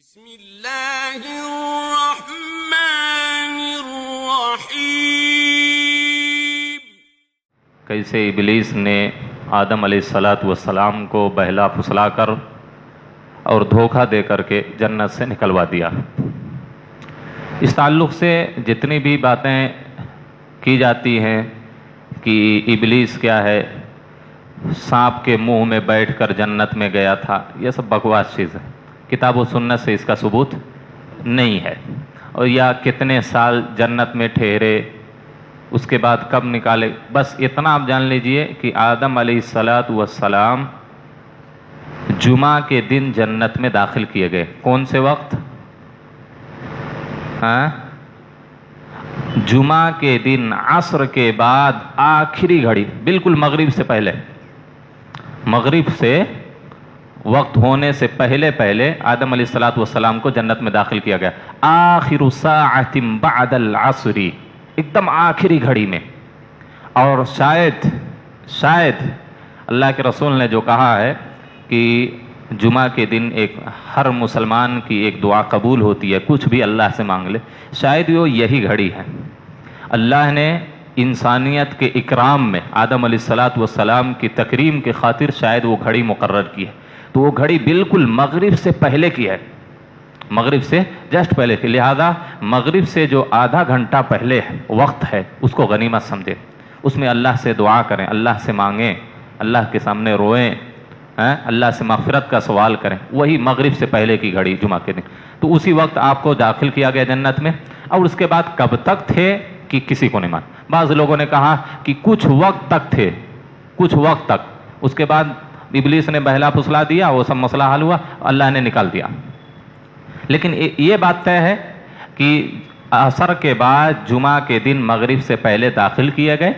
بسم اللہ الرحمن الرحیم۔ کیسے ابلیس نے آدم علیہ السلام کو بہلا پھسلا کر اور دھوکہ دے کر کے جنت سے نکلوا دیا۔ اس تعلق سے جتنی بھی باتیں کی جاتی ہیں کہ ابلیس کیا ہے سانپ کے منہ میں بیٹھ کر جنت میں گیا تھا، یہ سب بکواس چیز ہے۔ کتاب و سنت سے اس کا ثبوت نہیں ہے، اور یا کتنے سال جنت میں ٹھہرے اس کے بعد کب نکالے، بس اتنا آپ جان لیجئے کہ آدم علیہ السلام جمعہ کے دن جنت میں داخل کیے گئے۔ کون سے وقت؟ جمعہ کے دن عصر کے بعد آخری گھڑی، بالکل مغرب سے پہلے، مغرب سے وقت ہونے سے پہلے آدم علیہ السلام کو جنت میں داخل کیا گیا۔ آخر ساعۃ بعد العصر، ایک دم آخری گھڑی میں۔ اور شاید اللہ کے رسول نے جو کہا ہے کہ جمعہ کے دن ایک ہر مسلمان کی ایک دعا قبول ہوتی ہے، کچھ بھی اللہ سے مانگ لے، شاید وہ یہی گھڑی ہے۔ اللہ نے انسانیت کے اکرام میں آدم علیہ السلام کی تکریم کی خاطر شاید وہ گھڑی مقرر کی ہے، تو وہ گھڑی بالکل مغرب سے پہلے کی ہے، مغرب سے جسٹ پہلے کی، لہذا مغرب سے جو آدھا گھنٹہ پہلے وقت ہے اس کو غنیمت سمجھے، اس میں اللہ سے دعا کریں، اللہ سے مانگیں، اللہ کے سامنے روئیں، اللہ سے مغفرت کا سوال کریں۔ وہی مغرب سے پہلے کی گھڑی جمعہ کے دن، تو اسی وقت آپ کو داخل کیا گیا جنت میں۔ اور اس کے بعد کب تک تھے کہ کسی کو نہیں معلوم۔ بعض لوگوں نے کہا کہ کچھ وقت تک تھے، کچھ وقت تک، اس کے بعد ابلیس نے بہلا پھسلا دیا، وہ سب مسئلہ حل ہوا، اللہ نے نکال دیا۔ لیکن یہ بات طے ہے کہ عصر کے بعد جمعہ کے دن مغرب سے پہلے داخل کیے گئے،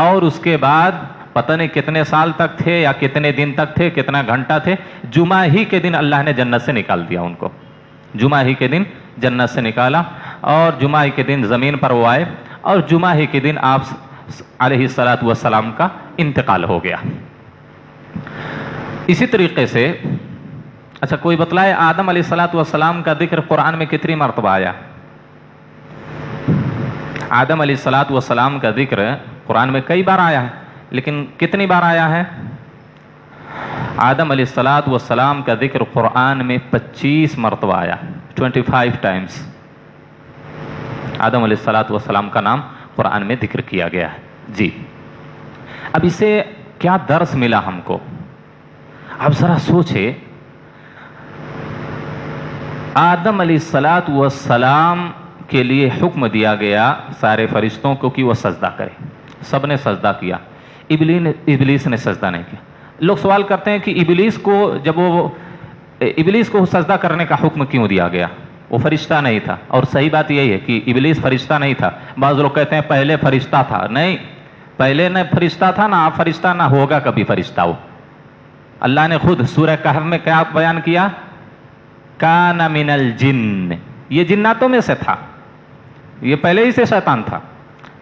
اور اس کے بعد پتہ نہیں کتنے سال تک تھے یا کتنے دن تک تھے، کتنا گھنٹہ تھے، جمعہ ہی کے دن اللہ نے جنت سے نکال دیا ان کو، جمعہ ہی کے دن جنت سے نکالا، اور جمعہ ہی کے دن زمین پر وہ آئے، اور جمعہ ہی کے دن آپ علیہ السلام کا انتقال ہو گیا۔ اسی طریقے سے اچھا کوئی بتلائے آدم علیہ السلام کا ذکر قرآن میں کتنی مرتبہ آیا؟ آدم علیہ السلام کا ذکر قرآن میں کئی بار آیا ہے، لیکن کتنی بار آیا ہے؟ آدم علیہ السلام کا ذکر قرآن میں 25 مرتبہ آیا، 25 ٹائمز آدم علیہ السلام کا نام قرآن میں ذکر کیا گیا ہے۔ جی، اب اسے کیا درس ملا ہم کو؟ اب ذرا سوچے، آدم علیہ السلام کے لیے حکم دیا گیا سارے فرشتوں کو کہ وہ سجدہ کرے، سب نے سجدہ کیا، ابلیس نے سجدہ نہیں کیا۔ لوگ سوال کرتے ہیں کہ ابلیس کو سجدہ کرنے کا حکم کیوں دیا گیا؟ وہ فرشتہ نہیں تھا، اور صحیح بات یہی ہے کہ ابلیس فرشتہ نہیں تھا۔ بعض لوگ کہتے ہیں پہلے فرشتہ تھا، نہیں، پہلے نہ فرشتہ تھا، نہ آپ فرشتہ، نہ ہوگا کبھی فرشتہ۔ وہ اللہ نے خود سورہ کہف میں کیا بیان کیا؟ کان من الجن، یہ جناتوں میں سے تھا، یہ پہلے ہی سے شیطان تھا۔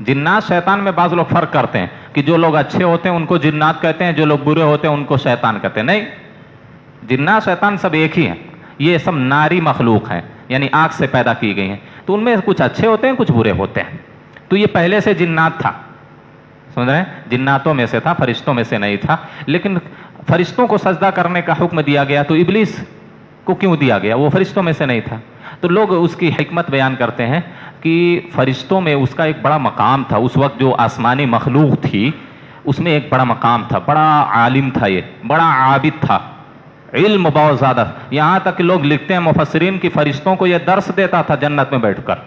جنات شیطان میں بعض لوگ فرق کرتے ہیں کہ جو لوگ اچھے ہوتے ہیں ان کو جنات کہتے ہیں، جو لوگ برے ہوتے ہیں ان کو شیطان کہتے ہیں، نہیں، جنات شیطان سب ایک ہی ہیں، یہ سب ناری مخلوق ہیں، یعنی آگ سے پیدا کی گئی ہیں، تو ان میں کچھ اچھے ہوتے ہیں، کچھ برے ہوتے ہیں، تو یہ پہلے سے جنات تھا، سمجھ رہے ہیں، جناتوں میں سے تھا، فرشتوں میں سے نہیں تھا۔ لیکن فرشتوں کو سجدہ کرنے کا حکم دیا گیا، تو ابلیس کو کیوں دیا گیا؟ وہ فرشتوں میں سے نہیں تھا۔ تو لوگ اس کی حکمت بیان کرتے ہیں کہ فرشتوں میں اس کا ایک بڑا مقام تھا، اس وقت جو آسمانی مخلوق تھی اس میں ایک بڑا مقام تھا، بڑا عالم تھا، یہ بڑا عابد تھا، علم بہت زیادہ، یہاں تک کہ لوگ لکھتے ہیں مفسرین کی فرشتوں کو یہ درس دیتا تھا جنت میں بیٹھ کر،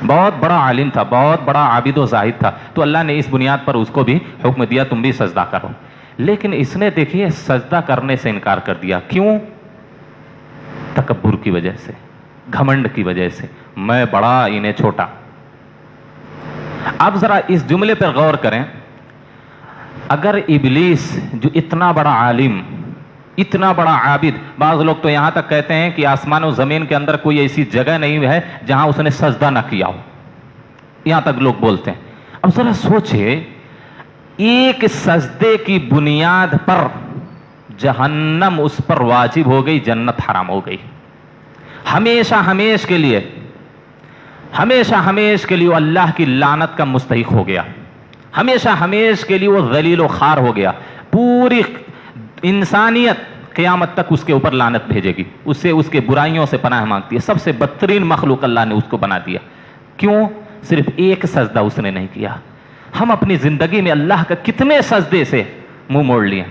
بہت بڑا عالم تھا، بہت بڑا عابد و زاہد تھا۔ تو اللہ نے اس بنیاد پر اس کو بھی حکم دیا تم بھی سجدہ کرو، لیکن اس نے دیکھیے سجدہ کرنے سے انکار کر دیا۔ کیوں؟ تکبر کی وجہ سے، گھمنڈ کی وجہ سے، میں بڑا انہیں چھوٹا۔ اب ذرا اس جملے پر غور کریں، اگر ابلیس جو اتنا بڑا عالم، اتنا بڑا عابد، بعض لوگ تو یہاں تک کہتے ہیں کہ آسمان و زمین کے اندر کوئی ایسی جگہ نہیں ہے جہاں اس نے سجدہ نہ کیا ہو، یہاں تک لوگ بولتے ہیں۔ اب ذرا سوچے، ایک سجدے کی بنیاد پر جہنم اس پر واجب ہو گئی، جنت حرام ہو گئی۔ ہمیشہ ہمیشہ کے لیے وہ اللہ کی لعنت کا مستحق ہو گیا، ہمیشہ ہمیشہ کے لیے وہ ذلیل و خوار ہو گیا. پوری انسانیت قیامت تک اس کے اوپر لعنت بھیجے گی، اس سے اس کے برائیوں سے پناہ مانگتی ہے. سب سے بدترین مخلوق اللہ نے اس کو بنا دیا. کیوں؟ صرف ایک سجدہ اس نے نہیں کیا. ہم اپنی زندگی میں اللہ کا کتنے سجدے سے منہ موڑ لیے،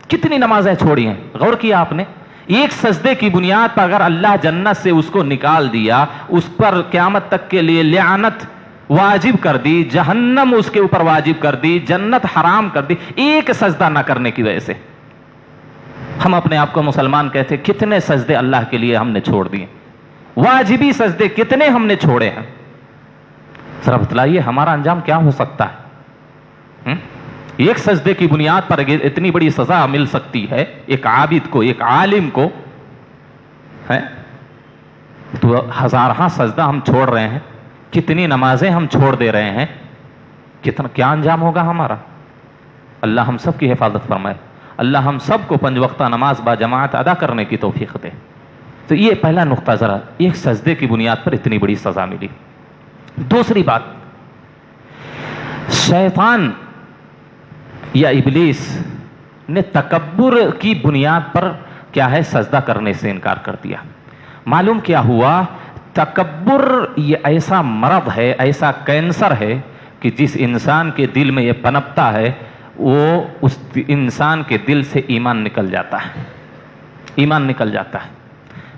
کتنی نمازیں چھوڑی ہیں. غور کیا آپ نے؟ ایک سجدے کی بنیاد پر اگر اللہ جنت سے اس کو نکال دیا، اس پر قیامت تک کے لیے لعنت واجب کر دی، جہنم اس کے اوپر واجب کر دی، جنت حرام کر دی، ایک سجدہ نہ کرنے کی وجہ سے. ہم اپنے آپ کو مسلمان کہتے، کتنے سجدے اللہ کے لیے ہم نے چھوڑ دیے، واجبی سجدے کتنے ہم نے چھوڑے ہیں. ذرا بتلائیے ہمارا انجام کیا ہو سکتا ہے. ایک سجدے کی بنیاد پر اتنی بڑی سزا مل سکتی ہے ایک عابد کو، ایک عالم کو، ہے تو ہزارہ سجدہ ہم چھوڑ رہے ہیں، کتنی نمازیں ہم چھوڑ دے رہے ہیں، کیا انجام ہوگا ہمارا. اللہ ہم سب کی حفاظت فرمائے. اللہ ہم سب کو 5 وقتہ نماز با جماعت ادا کرنے کی توفیق دے. تو یہ پہلا نقطہ، ذرا ایک سجدے کی بنیاد پر اتنی بڑی سزا ملی. دوسری بات، شیطان یا ابلیس نے تکبر کی بنیاد پر کیا ہے سجدہ کرنے سے انکار کر دیا. معلوم کیا ہوا؟ تکبر یہ ایسا مرض ہے، ایسا کینسر ہے کہ جس انسان کے دل میں یہ پنپتا ہے وہ اس انسان کے دل سے ایمان نکل جاتا ہے، ایمان نکل جاتا ہے.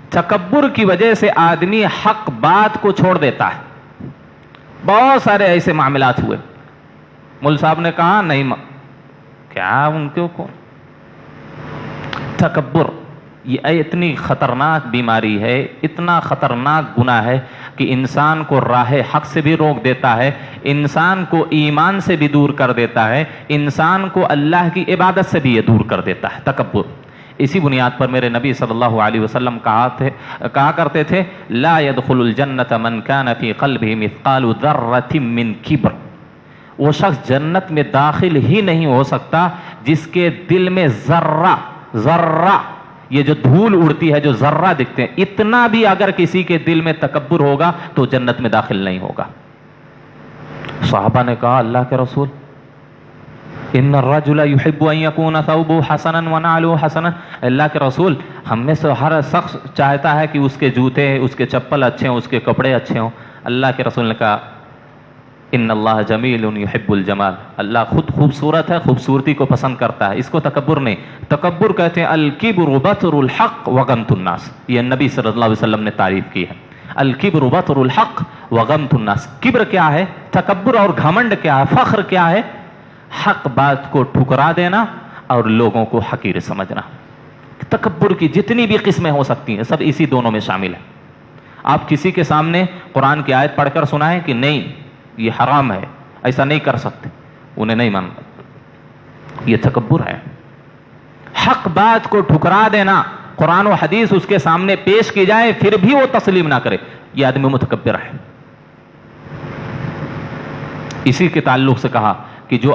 تکبر کی وجہ سے آدمی حق بات کو چھوڑ دیتا ہے. بہت سارے ایسے معاملات ہوئے، مول صاحب نے کہا نہیں، کیا ان کو تکبر یہ اتنی خطرناک بیماری ہے، اتنا خطرناک گناہ ہے کہ انسان کو راہ حق سے بھی روک دیتا ہے، انسان کو ایمان سے بھی دور کر دیتا ہے، انسان کو اللہ کی عبادت سے بھی یہ دور کر دیتا ہے تکبر. اسی بنیاد پر میرے نبی صلی اللہ علیہ وسلم کہا کرتے تھے لا يدخل الجنت من كان في قلبه مثقال ذرة من کبر. وہ شخص جنت میں داخل ہی نہیں ہو سکتا جس کے دل میں ذرہ یہ جو دھول اڑتی ہے، جو ذرہ دکھتے ہیں، اتنا بھی اگر کسی کے دل میں تکبر ہوگا تو جنت میں داخل نہیں ہوگا. صحابہ نے کہا اللہ کے رسول ان الرجل يحب ان يكون ثوبه حسنا ونعله حسنا. اللہ کے رسول ہم میں سے ہر شخص چاہتا ہے کہ اس کے جوتے، اس کے چپل اچھے ہوں، اس کے کپڑے اچھے ہوں. اللہ کے رسول نے کہا ان اللہ جمیل یحب الجمال. اللہ خود خوبصورت ہے، خوبصورتی کو پسند کرتا ہے. اس کو تکبر نہیں. تکبر کہتے ہیں الکبر بطر الحق وغمط الناس. یہ نبی صلی اللہ علیہ وسلم نے تعریف کی ہے. الکبر بطر الحق وغمط الناس. کبر کیا ہے؟ تکبر اور گھمنڈ کیا ہے؟ فخر کیا ہے؟ حق بات کو ٹھکرا دینا اور لوگوں کو حقیر سمجھنا. تکبر کی جتنی بھی قسمیں ہو سکتی ہیں سب اسی دونوں میں شامل ہیں. آپ کسی کے سامنے قرآن کی آیت پڑھ کر سنائیں کہ نہیں یہ حرام ہے، ایسا نہیں کر سکتے، انہیں نہیں ماننا، یہ تکبر ہے. حق بات کو ٹھکرا دینا، قرآن و حدیث اس کے سامنے پیش کی جائے پھر بھی وہ تسلیم نہ کرے، یہ آدمی متکبر ہے. اسی کے تعلق سے کہا کہ جو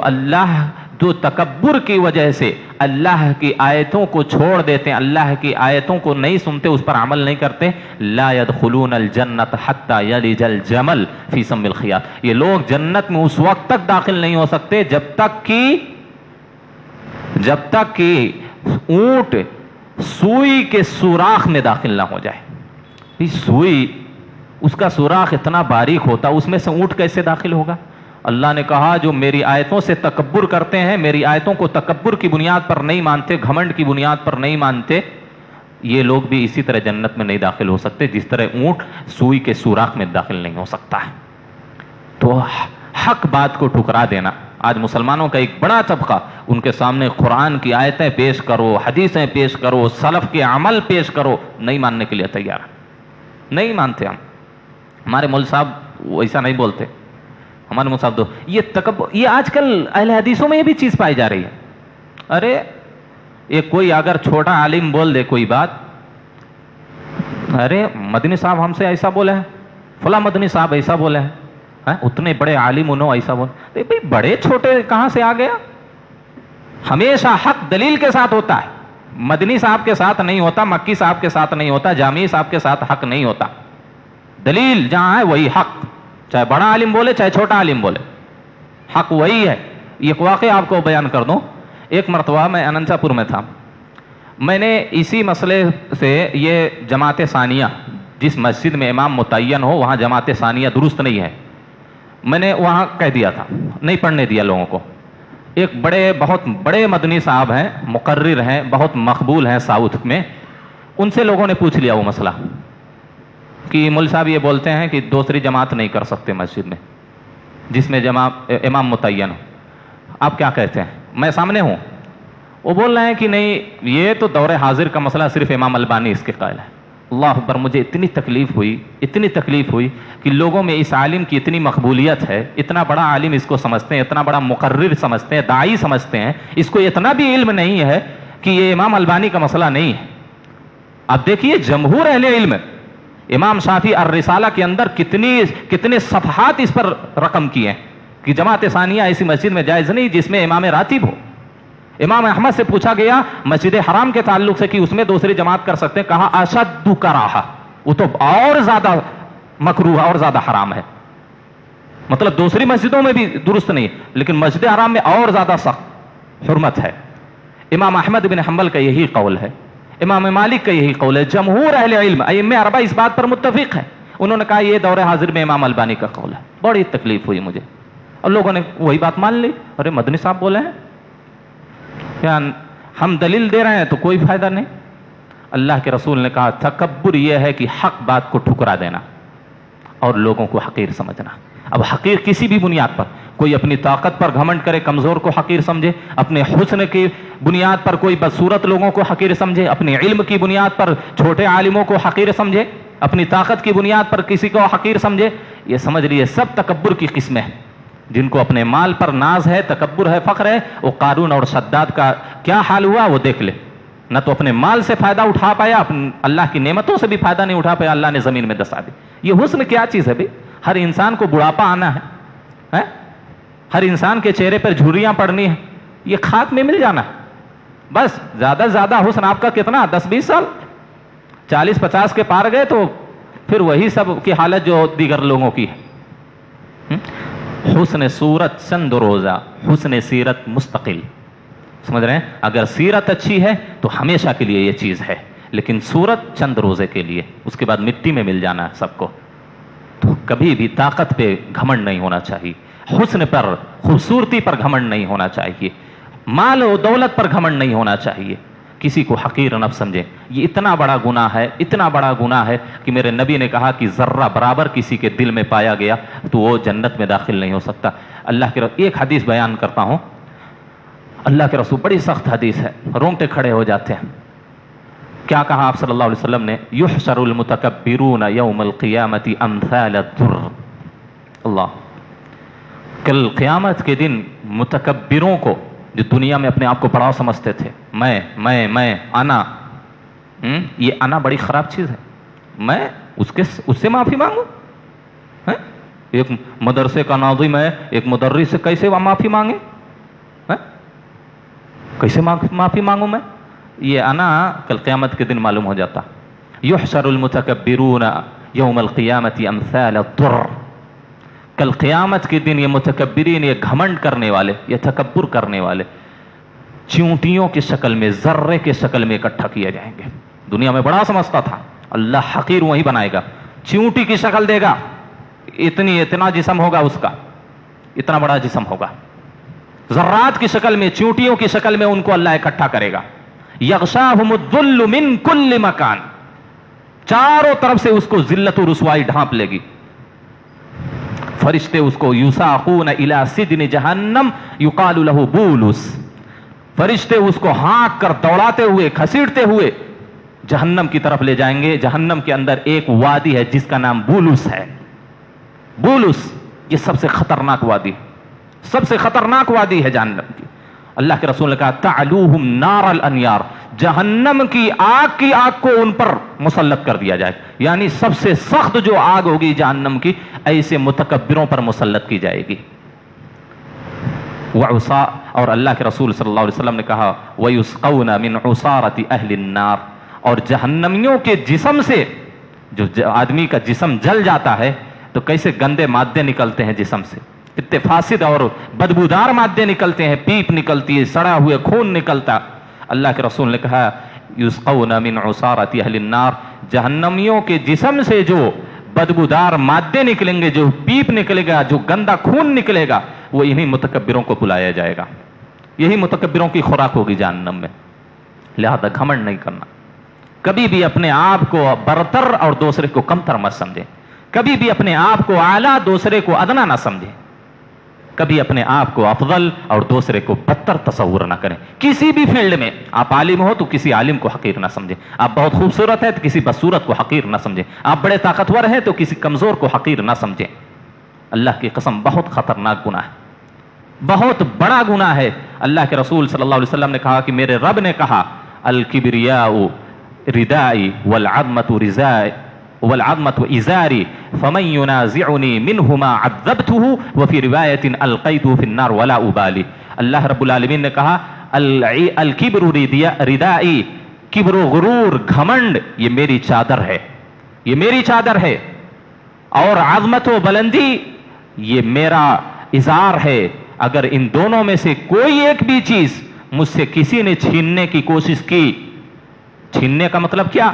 تکبر کی وجہ سے اللہ کی آیتوں کو چھوڑ دیتے ہیں، اللہ کی آیتوں کو نہیں سنتے، اس پر عمل نہیں کرتے، لا يدخلون الجنت حتى يلج الجمل فی سم الخیاط. یہ لوگ جنت میں اس وقت تک داخل نہیں ہو سکتے جب تک کہ اونٹ سوئی کے سوراخ میں داخل نہ ہو جائے. سوئی اس کا سوراخ اتنا باریک ہوتا، اس میں سے اونٹ کیسے داخل ہوگا؟ اللہ نے کہا جو میری آیتوں سے تکبر کرتے ہیں، میری آیتوں کو تکبر کی بنیاد پر نہیں مانتے، گھمنڈ کی بنیاد پر نہیں مانتے، یہ لوگ بھی اسی طرح جنت میں نہیں داخل ہو سکتے جس طرح اونٹ سوئی کے سوراخ میں داخل نہیں ہو سکتا ہے. تو حق بات کو ٹھکرا دینا. آج مسلمانوں کا ایک بڑا طبقہ، ان کے سامنے قرآن کی آیتیں پیش کرو، حدیثیں پیش کرو، سلف کے عمل پیش کرو، نہیں ماننے کے لیے تیار ہے. نہیں مانتے ہم. ہمارے مول صاحب ویسا نہیں بولتے. ہمارے مصعب دو یہ تکبر، یہ آج کل اہل حدیثوں میں یہ بھی چیز پائی جا رہی ہے. ارے یہ کوئی اگر چھوٹا عالم بول دے کوئی بات، ارے مدنی صاحب ہم سے ایسا بولے ہیں، فلاں مدنی صاحب ایسا بولے ہیں، اتنے بڑے عالم انہوں ایسا بولے. بھائی بڑے چھوٹے کہاں سے آ گیا؟ ہمیشہ حق دلیل کے ساتھ ہوتا ہے. مدنی صاحب کے ساتھ نہیں ہوتا، مکی صاحب کے ساتھ نہیں ہوتا، جامعی صاحب کے ساتھ حق نہیں ہوتا. دلیل جہاں ہے وہی حق، چاہے بڑا عالم بولے چاہے چھوٹا عالم بولے، حق وہی ہے. ایک واقعہ آپ کو بیان کر دوں. ایک مرتبہ میں اننتا پور میں تھا، میں نے اسی مسئلے سے یہ جماعت ثانیہ، جس مسجد میں امام متعین ہو وہاں جماعت ثانیہ درست نہیں ہے، میں نے وہاں کہہ دیا تھا، نہیں پڑھنے دیا لوگوں کو. ایک بہت بڑے مدنی صاحب ہیں، مقرر ہیں، بہت مقبول ہیں ساؤتھ میں، ان سے لوگوں نے پوچھ لیا وہ مسئلہ کہ مول صاحب یہ بولتے ہیں کہ دوسری جماعت نہیں کر سکتے مسجد میں جس میں امام متعین ہو، آپ کیا کہتے ہیں؟ میں سامنے ہوں. وہ بول رہے ہیں کہ نہیں، یہ تو دور حاضر کا مسئلہ صرف امام البانی اس کے قائل ہے. اللہ اکبر، مجھے اتنی تکلیف ہوئی کہ لوگوں میں اس عالم کی اتنی مقبولیت ہے، اتنا بڑا عالم اس کو سمجھتے ہیں، اتنا بڑا مقرر سمجھتے ہیں، داعی سمجھتے ہیں، اس کو اتنا بھی علم نہیں ہے کہ یہ امام البانی کا مسئلہ نہیں ہے. اب دیکھیے جمہور اہل علم، امام شافعی الرسالہ کے اندر کتنے صفحات اس پر رقم کیے ہیں کہ جماعت ثانیہ ایسی مسجد میں جائز نہیں جس میں امام راتب ہو. امام احمد سے پوچھا گیا مسجد حرام کے تعلق سے کہ اس میں دوسری جماعت کر سکتے ہیں، کہا اشد کراہہ، وہ تو اور زیادہ مکروہ اور زیادہ حرام ہے. مطلب دوسری مسجدوں میں بھی درست نہیں، لیکن مسجد حرام میں اور زیادہ سخت حرمت ہے. امام احمد بن حنبل کا یہی قول ہے، امام مالک کا یہی قول ہے، جمہور اہل علم ائمہ اربعہ اس بات پر متفق ہیں. انہوں نے کہا یہ دور حاضر میں امام البانی کا قول ہے. بڑی تکلیف ہوئی مجھے، اور لوگوں نے وہی بات مان لی. ارے مدنی صاحب بولے ہیں، کیا ہم دلیل دے رہے ہیں تو کوئی فائدہ نہیں. اللہ کے رسول نے کہا تکبر یہ ہے کہ حق بات کو ٹھکرا دینا اور لوگوں کو حقیر سمجھنا. اب حقیر کسی بھی بنیاد پر، کوئی اپنی طاقت پر گھمنڈ کرے، کمزور کو حقیر سمجھے، اپنے حسن کی بنیاد پر کوئی بدصورت لوگوں کو حقیر سمجھے، اپنے علم کی بنیاد پر چھوٹے عالموں کو حقیر سمجھے، اپنی طاقت کی بنیاد پر کسی کو حقیر سمجھے، یہ سمجھ لیے سب تکبر کی قسمیں ہیں. جن کو اپنے مال پر ناز ہے، تکبر ہے، فخر ہے، وہ قارون اور شداد کا کیا حال ہوا وہ دیکھ لے. نہ تو اپنے مال سے فائدہ اٹھا پایا، اللہ کی نعمتوں سے بھی فائدہ نہیں اٹھا پایا، اللہ نے زمین میں دسا دی. یہ حسن کیا چیز ہے بھائی؟ ہر انسان کو بڑھاپا آنا ہے، ہر انسان کے چہرے پر جھریاں پڑنی ہیں، یہ خاک میں مل جانا ہے. بس زیادہ سے زیادہ حسن آپ کا کتنا 10-20 سال، 40-50 کے پار گئے تو پھر وہی سب کی حالت جو دیگر لوگوں کی ہے. حسن صورت چند روزہ، حسن سیرت مستقل. سمجھ رہے ہیں؟ اگر سیرت اچھی ہے تو ہمیشہ کے لیے یہ چیز ہے، لیکن صورت چند روزے کے لیے، اس کے بعد مٹی میں مل جانا ہے سب کو. تو کبھی بھی طاقت پہ گھمنڈ نہیں ہونا چاہیے، حسن پر، خوبصورتی پر گھمنڈ نہیں ہونا چاہیے، مال و دولت پر گھمنڈ نہیں ہونا چاہیے، کسی کو حقیر نہ سمجھے. یہ اتنا بڑا گناہ ہے، اتنا بڑا گناہ ہے کہ میرے نبی نے کہا کہ ذرہ برابر کسی کے دل میں پایا گیا تو وہ جنت میں داخل نہیں ہو سکتا. اللہ کے ایک حدیث بیان کرتا ہوں، اللہ کے رسول، بڑی سخت حدیث ہے، رونگٹے کھڑے ہو جاتے ہیں. کیا کہا آپ صلی اللہ علیہ وسلم نے؟ یحشر المتکبرون یوم القیامت امثال الدر. اللہ، کل قیامت کے دن متکبروں کو، جو دنیا میں اپنے آپ کو بڑا سمجھتے تھے، میں انا، یہ انا بڑی خراب چیز ہے. میں اس سے معافی مانگوں؟ ایک مدرسے کا ناظم ہے، ایک مدرس سے کیسے معافی مانگے؟ کیسے معافی مانگوں میں؟ یہ انا کل قیامت کے دن معلوم ہو جاتا. یحشر المتکبرون یوم القیامت امثال الدر. کل قیامت کے دن یہ متکبرین، یہ گھمنڈ کرنے والے، یہ تکبر کرنے والے چیونٹیوں کی شکل میں، ذرے کے شکل میں اکٹھا کیے جائیں گے. دنیا میں بڑا سمجھتا تھا، اللہ حقیر وہی بنائے گا، چیونٹی کی شکل دے گا، اتنا جسم ہوگا اس کا، اتنا بڑا جسم ہوگا، ذرات کی شکل میں، چیونٹیوں کی شکل میں ان کو اللہ اکٹھا کرے گا. یغشاہم الذل من کل مکان، چاروں طرف سے اس کو ذلت و رسوائی ڈھانپ لے گی. فرشتے اس کو یساقون الی سجن جہنم یقال له بولس، فرشتے اس کو ہانک کر دوڑاتے ہوئے، گھسیٹتے ہوئے جہنم کی طرف لے جائیں گے. جہنم کے اندر ایک وادی ہے جس کا نام بولس ہے. بولس یہ سب سے خطرناک وادی، سب سے خطرناک وادی ہے جہنم کی. اللہ کے رسول نے کہا تعلوہم نار الانیار، جہنم کی آگ کو ان پر مسلط کر دیا جائے، یعنی سب سے سخت جو آگ ہوگی جہنم کی، ایسے متکبروں پر مسلط کی جائے گی. اور اللہ کے رسول صلی اللہ علیہ وسلم نے کہا وَيُسْقَوْنَ مِنْ عُصَارَةِ أَهْلِ النَّارِ، اور جہنمیوں کے جسم سے، جو آدمی کا جسم جل جاتا ہے تو کیسے گندے مادے نکلتے ہیں جسم سے، کتنے فاسد اور بدبودار مادے نکلتے ہیں، پیپ نکلتی ہے، سڑا ہوئے خون نکلتا. اللہ کے رسول نے کہا یسقون من عصارۃ اہل النار، جہنمیوں کے جسم سے جو بدبودار مادے نکلیں گے، جو پیپ نکلے گا، جو گندا خون نکلے گا، وہ انہی متکبروں کو بلایا جائے گا. یہی متکبروں کی خوراک ہوگی جہنم میں. لہذا گھمنڈ نہیں کرنا، کبھی بھی اپنے آپ کو برتر اور دوسرے کو کمتر مت سمجھیں، کبھی بھی اپنے آپ کو اعلیٰ دوسرے کو ادنا نہ سمجھیں، کبھی اپنے آپ کو افضل اور دوسرے کو بدتر تصور نہ کریں. کسی بھی فیلڈ میں آپ عالم ہو تو کسی عالم کو حقیر نہ سمجھیں، آپ بہت خوبصورت ہے تو کسی بدصورت کو حقیر نہ سمجھیں، آپ بڑے طاقتور ہیں تو کسی کمزور کو حقیر نہ سمجھیں. اللہ کی قسم بہت خطرناک گناہ ہے، بہت بڑا گناہ ہے. اللہ کے رسول صلی اللہ علیہ وسلم نے کہا کہ میرے رب نے کہا الکبریاء ردائی والعظمت رزائی والعظمت ازاری فمن ينازعني منهما عذبته وفي روایت القیته في النار ولا ابالی. اللہ رب العالمین نے کہا الکبر ردائی، کبر و غرور گھمنڈ یہ میری چادر ہے، یہ میری چادر ہے، اور عظمت و بلندی یہ میرا ازار ہے. اگر ان دونوں میں سے کوئی ایک بھی چیز مجھ سے کسی نے چھیننے کی کوشش کی، چھیننے کا مطلب کیا؟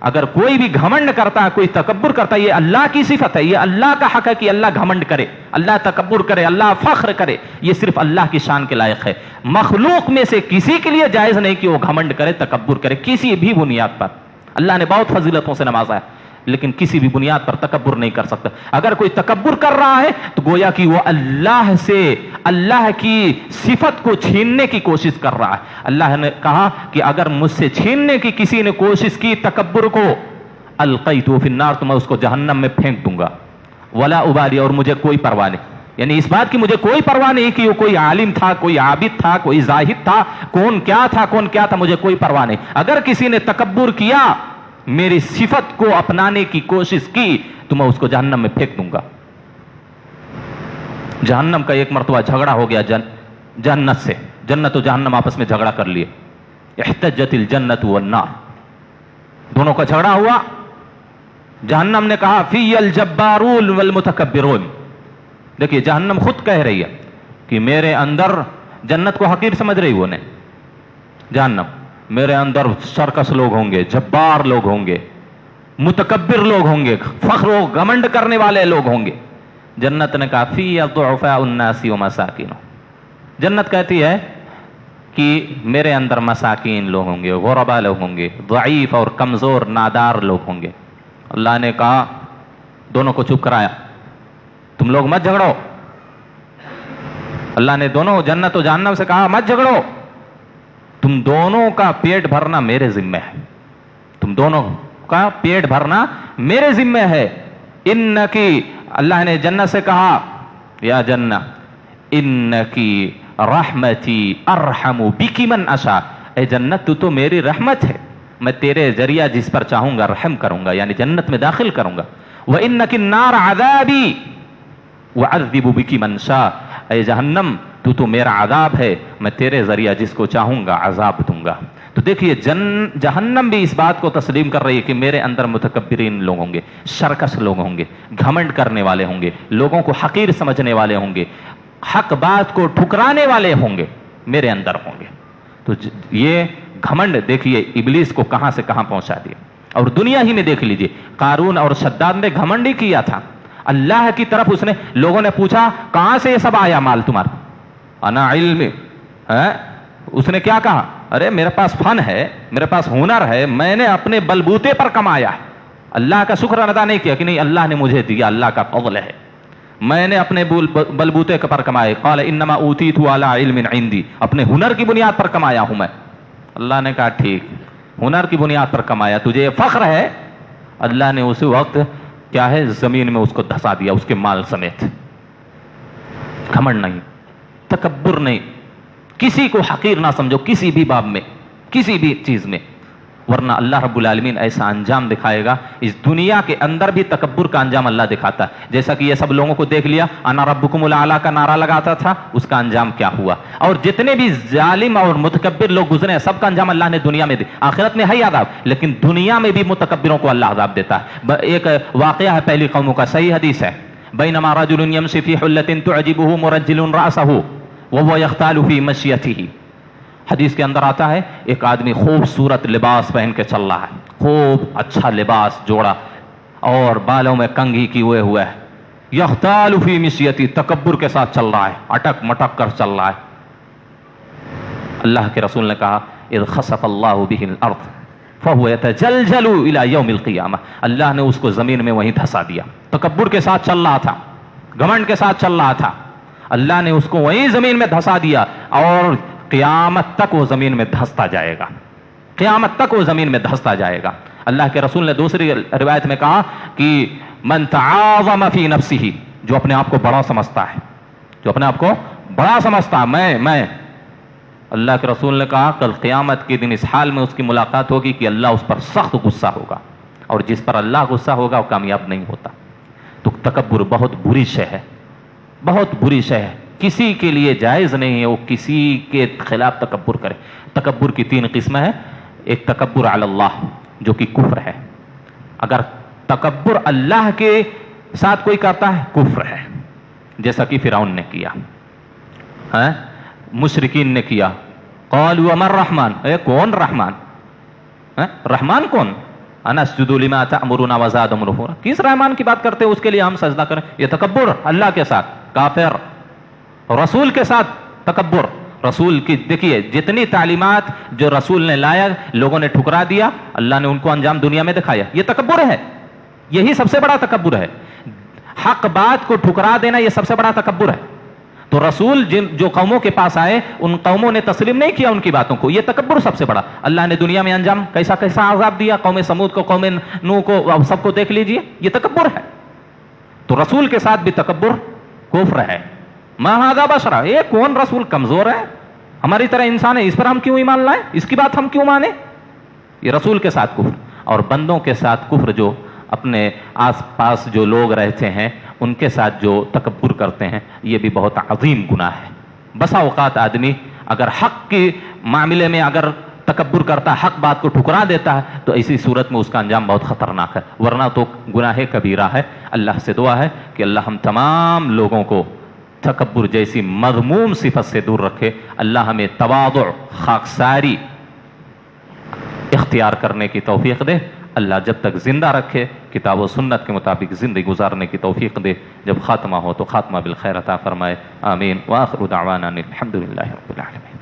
اگر کوئی بھی گھمنڈ کرتا ہے، کوئی تکبر کرتا ہے، یہ اللہ کی صفت ہے، یہ اللہ کا حق ہے کہ اللہ گھمنڈ کرے، اللہ تکبر کرے، اللہ فخر کرے، یہ صرف اللہ کی شان کے لائق ہے. مخلوق میں سے کسی کے لیے جائز نہیں کہ وہ گھمنڈ کرے، تکبر کرے کسی بھی بنیاد پر. اللہ نے بہت فضیلتوں سے نوازا ہے لیکن کسی بھی بنیاد پر تکبر نہیں کر سکتا. اگر کوئی تکبر کر رہا ہے تو گویا کہ وہ اللہ سے اللہ کی صفت کو چھیننے کی کوشش کر رہا ہے. اللہ نے کہا کہ اگر مجھ سے چھیننے کی کسی نے کوشش کی تکبر کو القیتہ فی النار، تو میں اس کو جہنم میں پھینک دوں گا ولا ابالی، اور مجھے کوئی پرواہ نہیں. یعنی اس بات کی مجھے کوئی پرواہ نہیں کہ وہ کوئی عالم تھا، کوئی عابد تھا، کوئی زاہد تھا، کون کیا تھا، مجھے کوئی پرواہ نہیں. اگر کسی نے تکبر کیا، میری صفت کو اپنانے کی کوشش کی، تو میں اس کو جہنم میں پھینک دوں گا. جہنم کا ایک مرتبہ جھگڑا ہو گیا جنت سے، جنت و جہنم آپس میں جھگڑا کر لیے. احتجت الجنت والنار، دونوں کا جھگڑا ہوا. جہنم نے کہا فی الجبارون والمتکبرون. دیکھیے جہنم خود کہہ رہی ہے کہ میرے اندر، جنت کو حقیر سمجھ رہی وہ نے، جہنم میرے اندر سرکس لوگ ہوں گے، جبار لوگ ہوں گے، متکبر لوگ ہوں گے، فخر و گھمنڈ کرنے والے لوگ ہوں گے. جنت نے کہا فی ضعفاء الناس ومساکین. جنت کہتی ہے کہ میرے اندر مساکین لوگ ہوں گے، غربا لوگ ہوں گے، ضعیف اور کمزور نادار لوگ ہوں گے. اللہ نے کہا، دونوں کو چپ کرایا، تم لوگ مت جھگڑو. اللہ نے دونوں جنت و جہنم سے کہا مت جھگڑو، تم دونوں کا پیٹ بھرنا میرے ذمہ ہے، تم دونوں کا پیٹ بھرنا میرے ذمہ ہے. انکی، اللہ نے جنت سے کہا یا جنت انکی رحمتی ارحم بکی من اشاء، اے جنت تو میری رحمت ہے، میں تیرے ذریعہ جس پر چاہوں گا رحم کروں گا، یعنی جنت میں داخل کروں گا. وانکی النار عذابی وعذب بکی من شاء، اے جہنم تو میرا عذاب ہے، میں تیرے ذریعہ جس کو چاہوں گا عذاب دوں گا. تو دیکھیے جہنم بھی اس بات کو تسلیم کر رہی ہے کہ میرے اندر متکبرین لوگ ہوں گے، سرکش لوگ ہوں گے، گھمنڈ کرنے والے ہوں گے، لوگوں کو حقیر سمجھنے والے ہوں گے، حق بات کو ٹھکرانے والے ہوں گے، میرے اندر ہوں گے. تو یہ گھمنڈ دیکھیے ابلیس کو کہاں سے کہاں پہنچا دیا. اور دنیا ہی میں دیکھ لیجیے، قارون اور شداد نے گھمنڈ ہی کیا تھا. اللہ کی طرف اس نے، لوگوں نے پوچھا کہاں سے یہ سب آیا مال تمہارا؟ انا علم ہے. اس نے کیا کہا؟ ارے میرے پاس فن ہے، میرے پاس ہنر ہے، میں نے اپنے بلبوتے پر کمایا ہے. اللہ کا شکر ادا نہیں کیا کہ نہیں اللہ نے مجھے دیا، اللہ کا فضل ہے، میں نے اپنے بلبوتے پر کمائے. قال انما اوتیت علی علم عندی، اپنے ہنر کی بنیاد پر کمایا ہوں میں. اللہ نے کہا ٹھیک، ہنر کی بنیاد پر کمایا، تجھے یہ فخر ہے. اللہ نے اسی وقت کیا ہے زمین میں اس کو دھسا دیا، اس کے مال سمیت. گھمنڈ نہیں، تکبر نہیں، کسی کو حقیر نہ سمجھو، کسی بھی باب میں، کسی بھی چیز میں. ورنہ اللہ رب العالمین ایسا انجام دکھائے گا. اس دنیا کے اندر بھی تکبر کا انجام اللہ دکھاتا ہے. جیسا کہ یہ سب لوگوں کو دیکھ لیا, انا ربکم الاعلی کا نعرہ لگاتا تھا, اس کا انجام کیا ہوا. اور جتنے بھی ظالم اور متکبر لوگ گزرے ہیں سب کا انجام اللہ نے دنیا میں دیا. آخرت میں ہے عذاب, لیکن دنیا میں بھی متکبروں کو اللہ عذاب دیتا ہے. ایک واقعہ ہے پہلی قوموں کا, صحیح حدیث ہے, بینما رجل یمشی فی حلۃ تعجبہ مرجل رأسہ وهو یختال فی مشیتہ. حدیث کے اندر آتا ہے ایک آدمی خوبصورت لباس پہن کے چل رہا ہے, خوب اچھا لباس جوڑا اور بالوں میں کنگھی کی ہوئے ہے, یختال فی مشیتی, تکبر کے ساتھ چل رہا ہے, اٹک مٹک کر چل رہا ہے. اللہ کے رسول نے کہا اذ خسف اللہ بہ الارض فهو يتجلجل الى یوم القیامہ. اللہ نے اس کو زمین میں وہیں دھسا دیا. تکبر کے ساتھ چل رہا تھا, گھمنڈ کے ساتھ چل رہا تھا, اللہ نے اس کو وہیں زمین میں دھسا دیا اور قیامت تک وہ زمین میں دھستا جائے گا, قیامت تک وہ زمین میں دھستا جائے گا. اللہ کے رسول نے دوسری روایت میں کہا کہ من تعاظم فی نفسہ, جو اپنے آپ کو بڑا سمجھتا ہے, جو اپنے آپ کو بڑا سمجھتا ہے, میں اللہ کے رسول نے کہا کل قیامت کے دن اس حال میں اس کی ملاقات ہوگی کہ اللہ اس پر سخت غصہ ہوگا, اور جس پر اللہ غصہ ہوگا وہ کامیاب نہیں ہوتا. تو تکبر بہت بری شے ہے, بہت بری شے ہے, کسی کے لیے جائز نہیں ہے وہ کسی کے خلاف تکبر کرے. تکبر کی 3 قسمیں ہیں. ایک تکبر علی اللہ جو کہ کفر ہے. اگر تکبر اللہ کے ساتھ کوئی کرتا ہے کفر ہے, جیسا کہ فرعون نے کیا, مشرکین نے کیا. قالوا وما الرحمن, کون رحمان, رحمان کون, انا اسجد لما تأمرنا وزادهم نفورا, کس رحمان کی بات کرتے ہیں اس کے لیے ہم سجدہ کریں. یہ تکبر اللہ کے ساتھ, کافر. رسول کے ساتھ تکبر. رسول کی دیکھیے جتنی تعلیمات جو رسول نے لایا لوگوں نے ٹھکرا دیا, اللہ نے ان کو انجام دنیا میں دکھایا. یہ تکبر ہے, یہی سب سے بڑا تکبر ہے. حق بات کو ٹھکرا دینا یہ سب سے بڑا تکبر ہے. تو رسول جو قوموں کے پاس آئے ان قوموں نے تسلیم نہیں کیا ان کی باتوں کو, یہ تکبر سب سے بڑا. اللہ نے دنیا میں انجام کیسا کیسا عذاب دیا, قوم سمود کو, قوم نوح کو, سب کو دیکھ لیجئے, یہ تکبر ہے. تو رسول کے ساتھ بھی تکبر کفر ہے. ما ھذا بشرا, یہ کون رسول, کمزور ہے, ہماری طرح انسان ہے, اس پر ہم کیوں ایمان لائیں, اس کی بات ہم کیوں مانیں. یہ رسول کے ساتھ کفر. اور بندوں کے ساتھ کفر, جو اپنے آس پاس جو لوگ رہتے ہیں ان کے ساتھ جو تکبر کرتے ہیں, یہ بھی بہت عظیم گناہ ہے. بسا اوقات آدمی اگر حق کے معاملے میں اگر تکبر کرتا ہے, حق بات کو ٹھکرا دیتا ہے, تو ایسی صورت میں اس کا انجام بہت خطرناک ہے, ورنہ تو گناہ کبیرہ ہے. اللہ سے دعا ہے کہ اللہ ہم تمام لوگوں کو تکبر جیسی مذموم صفت سے دور رکھے. اللہ ہمیں تواضع, خاکساری اختیار کرنے کی توفیق دے. اللہ جب تک زندہ رکھے کتاب و سنت کے مطابق زندگی گزارنے کی توفیق دے. جب خاتمہ ہو تو خاتمہ بالخیر عطا فرمائے. آمین. وآخر دعوانا الحمدللہ رب العالمین.